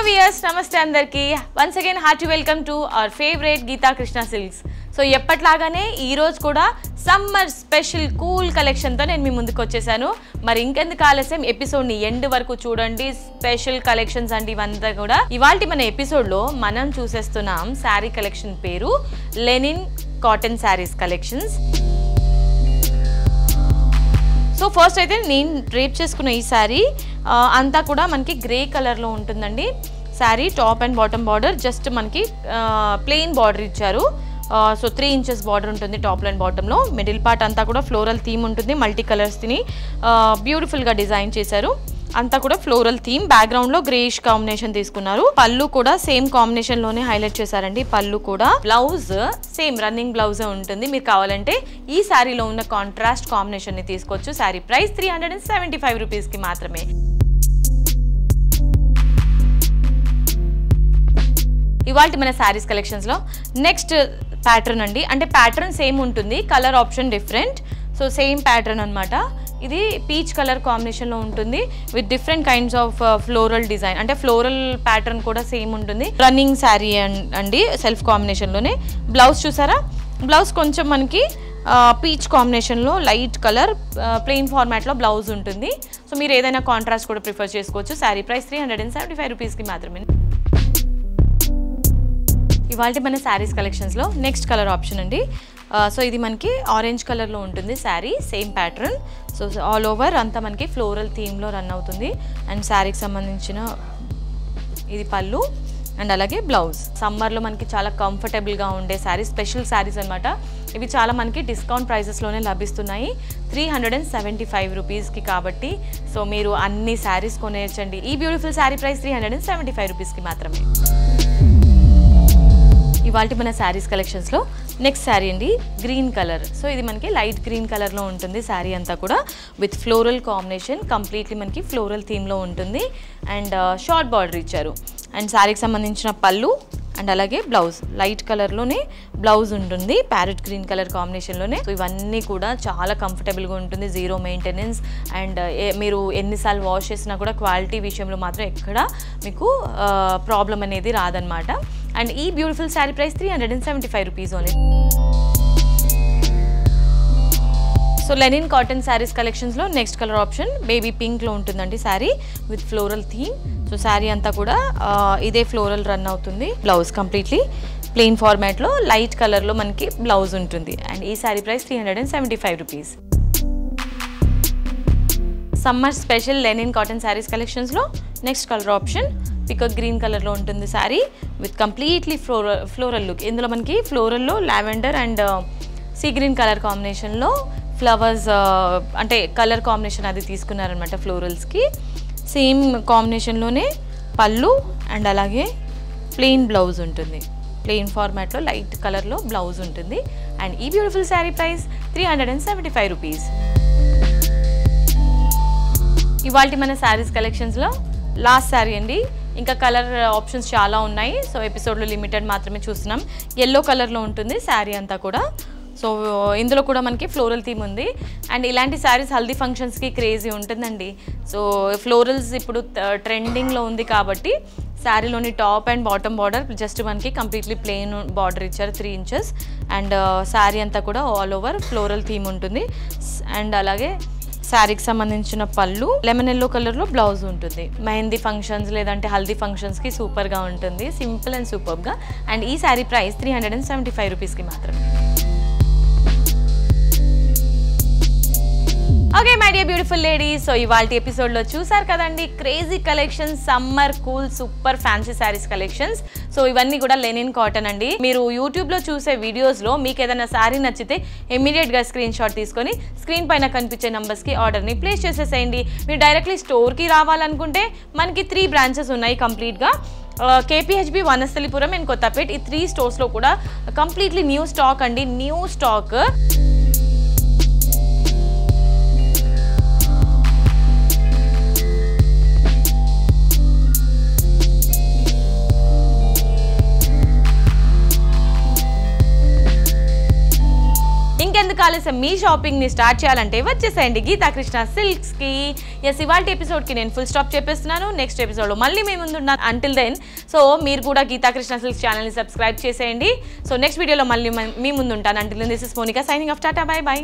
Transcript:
viewers, namaste andarki. Once again hearty welcome to our favorite Geeta Krishna Silks. So ఎప్పట్లాగానే ఈ రోజు కూడా summer special cool collection తో నేను మీ ముందుకు వచ్చేసాను. మరి ఇంకెందుకు ఆలస్యం ఎపిసోడ్ ని ఎండ్ వరకు చూడండి. స్పెషల్ కలెక్షన్స్ అండి ఇవంతా కూడా. ఇవాల్టి మన ఎపిసోడ్ లో మనం చూసేస్తున్నాం సారీ కలెక్షన్ పేరు linen cotton saris collections. So first అయితే నేను డ్రేప్ చేసుకున్న ఈ సారీ అంతా కూడా మనకి గ్రే కలర్లో ఉంటుందండి. Sorry top and bottom border just మనకి ప్లెయిన్ బార్డర్ ఇచ్చారు. సో 3 inches బార్డర్ ఉంటుంది టాప్ అండ్ బాటంలో. మిడిల్ పార్ట్ అంతా కూడా ఫ్లోరల్ థీమ్ ఉంటుంది. మల్టీ కలర్స్ తిని బ్యూటిఫుల్గా డిజైన్ చేశారు. అంతా కూడా ఫ్లోరల్ థీమ్. బ్యాక్గ్రౌండ్ లో గ్రేష్ కాంబినేషన్ తీసుకున్నారు. పళ్ళు కూడా సేమ్ కాంబినేషన్ లోనే హైలైట్ చేశారండి. పళ్ళు కూడా బ్లౌజ్ సేమ్ రన్నింగ్ బ్లౌజ్ ఉంటుంది. మీరు కావాలంటే ఈ శారీలో ఉన్న కాంట్రాస్ట్ కాంబినేషన్ ని తీసుకోవచ్చు. శారీ ప్రైస్ 375 రూపీస్ కి మాత్రమే. ఇవాల్టి మన శారీస్ కలెక్షన్స్ లో నెక్స్ట్ ప్యాటర్న్ అండి. అంటే ప్యాటర్న్ సేమ్ ఉంటుంది, colour option different. So same pattern అనమాట. ఇది పీచ్ కలర్ కాంబినేషన్లో ఉంటుంది with different kinds of floral design. అంటే ఫ్లోరల్ ప్యాటర్న్ కూడా సేమ్ ఉంటుంది. రన్నింగ్ శారీ అండి సెల్ఫ్ కాంబినేషన్లోనే. బ్లౌజ్ చూసారా, బ్లౌజ్ కొంచెం మనకి పీచ్ కాంబినేషన్లో లైట్ కలర్ ప్లెయిన్ ఫార్మాట్లో బ్లౌజ్ ఉంటుంది. సో మీరు ఏదైనా కాంట్రాస్ట్ కూడా ప్రిఫర్ చేసుకోవచ్చు. శారీ ప్రైస్ 375 రూపీస్కి మాత్రమే. ఇవాళ మన శారీస్ కలెక్షన్స్లో నెక్స్ట్ కలర్ ఆప్షన్ అండి. సో ఇది మనకి ఆరెంజ్ కలర్లో ఉంటుంది sari, same pattern. So all over అంతా మనకి ఫ్లోరల్ థీమ్లో రన్ అవుతుంది. అండ్ శారీకి సంబంధించిన ఇది పళ్ళు అండ్ అలాగే బ్లౌజ్. సమ్మర్లో మనకి చాలా కంఫర్టబుల్గా ఉండే శారీస్, స్పెషల్ శారీస్ అనమాట. ఇవి చాలా మనకి డిస్కౌంట్ ప్రైజెస్లోనే లభిస్తున్నాయి 375 రూపీస్కి. కాబట్టి సో మీరు అన్ని శారీస్ కొనేయచ్చండి. ఈ బ్యూటిఫుల్ శారీ ప్రైస్ 375 రూపీస్కి మాత్రమే. ఇవాళ మన శారీస్ కలెక్షన్స్లో నెక్స్ట్ శారీ అండి గ్రీన్ కలర్. సో ఇది మనకి లైట్ గ్రీన్ కలర్లో ఉంటుంది శారీ అంతా కూడా విత్ ఫ్లోరల్ కాంబినేషన్. కంప్లీట్లీ మనకి ఫ్లోరల్ థీమ్లో ఉంటుంది. అండ్ షార్ట్ బార్డర్ ఇచ్చారు. అండ్ శారీకి సంబంధించిన పళ్ళు అండ్ అలాగే బ్లౌజ్ లైట్ కలర్లోనే బ్లౌజ్ ఉంటుంది, ప్యారెట్ గ్రీన్ కలర్ కాంబినేషన్లోనే. సో ఇవన్నీ కూడా చాలా కంఫర్టబుల్గా ఉంటుంది, జీరో మెయింటెనెన్స్. అండ్ మీరు ఎన్నిసార్లు వాష్ చేసినా కూడా క్వాలిటీ విషయంలో మాత్రం ఎక్కడ మీకు ప్రాబ్లం అనేది రాదనమాట. అండ్ ఈ beautiful sari price 375 rupees only. So linen cotton saris కలెక్షన్స్లో నెక్స్ట్ కలర్ ఆప్షన్ బేబీ పింక్లో ఉంటుందండి sari with floral theme. So sari అంతా కూడా ఇదే ఫ్లోరల్ రన్ అవుతుంది. బ్లౌజ్ కంప్లీట్లీ ప్లెయిన్ ఫార్మాట్లో లైట్ కలర్లో మనకి బ్లౌజ్ ఉంటుంది. అండ్ ఈ sari price 375 rupees. Summer special linen cotton saris కలెక్షన్స్లో next colour option peacock green కలర్లో ఉంటుంది sari with completely floral look. ఇందులో మనకి ఫ్లోరల్లో lavender and sea green colour కాంబినేషన్లో ఫ్లవర్స్ అంటే కలర్ కాంబినేషన్ అది తీసుకున్నారనమాట ఫ్లోరల్స్కి. సేమ్ కాంబినేషన్లోనే పళ్ళు అండ్ అలాగే ప్లెయిన్ బ్లౌజ్ ఉంటుంది. ప్లెయిన్ ఫార్మాట్లో లైట్ కలర్లో బ్లౌజ్ ఉంటుంది. అండ్ ఈ బ్యూటిఫుల్ శారీ ప్రైస్ 375 రూపీస్. ఇవాళ మన శారీస్ కలెక్షన్స్లో లాస్ట్ శారీ అండి. ఇంకా కలర్ ఆప్షన్స్ చాలా ఉన్నాయి. సో ఎపిసోడ్లో లిమిటెడ్ మాత్రమే చూస్తున్నాం. ఎల్లో కలర్లో ఉంటుంది శారీ అంతా కూడా. సో ఇందులో కూడా మనకి ఫ్లోరల్ థీమ్ ఉంది. అండ్ ఇలాంటి శారీస్ హల్దీ ఫంక్షన్స్కి క్రేజీ ఉంటుందండి. సో ఫ్లోరల్స్ ఇప్పుడు ట్రెండింగ్లో ఉంది కాబట్టి శారీలోని top and bottom border just మనకి కంప్లీట్లీ ప్లెయిన్ బార్డర్ ఇచ్చారు 3 inches. అండ్ శారీ అంతా కూడా ఆల్ ఓవర్ ఫ్లోరల్ థీమ్ ఉంటుంది. అండ్ అలాగే శారీకి సంబంధించిన పళ్ళు లెమన్ ఎల్లో కలర్లో బ్లౌజ్ ఉంటుంది. మెహందీ ఫంక్షన్స్ లేదంటే హల్దీ ఫంక్షన్స్కి సూపర్గా ఉంటుంది, సింపుల్ అండ్ సూపర్గా. అండ్ ఈ శారీ ప్రైస్ 375 రూపీస్కి మాత్రమే. Okay my dear beautiful ladies, so ఇవాళ ఎపిసోడ్లో చూసారు కదండి crazy collections, summer cool super fancy saris collections. So ఇవన్నీ కూడా లెనిన్ కాటన్ అండి. మీరు యూట్యూబ్లో చూసే వీడియోస్లో మీకు ఏదైనా శారీ నచ్చితే ఇమీడియట్గా స్క్రీన్ షాట్ తీసుకొని స్క్రీన్ పైన కనిపించే నెంబర్స్కి ఆర్డర్ని ప్లేస్ చేసేసేయండి. మీరు డైరెక్ట్లీ స్టోర్కి రావాలనుకుంటే మనకి 3 branches ఉన్నాయి కంప్లీట్గా. KPHB, Vanasthalipuram and Kothapet. ఈ 3 స్టోర్స్లో కూడా కంప్లీట్లీ న్యూ స్టాక్ అండి, న్యూ స్టాక్. ఆలస్యం మీ షాపింగ్ని స్టార్ట్ చేయాలంటే వచ్చేసేయండి గీతాకృష్ణ సిల్క్స్కి. ఎస్, ఇవాళ ఎపిసోడ్కి నేను ఫుల్ స్టాప్ చెప్పేస్తున్నాను. నెక్స్ట్ ఎపిసోడ్లో మళ్ళీ మేము ముందున్నాను. అంటిల్ దెన్ సో మీరు కూడా గీతాకృష్ణ సిల్క్స్ ఛానల్ని సబ్స్క్రైబ్ చేసేయండి. సో నెక్స్ట్ వీడియోలో మళ్ళీ మీ ముందు ఉంటాను. Until then this is Monica signing off. Tata, bye by.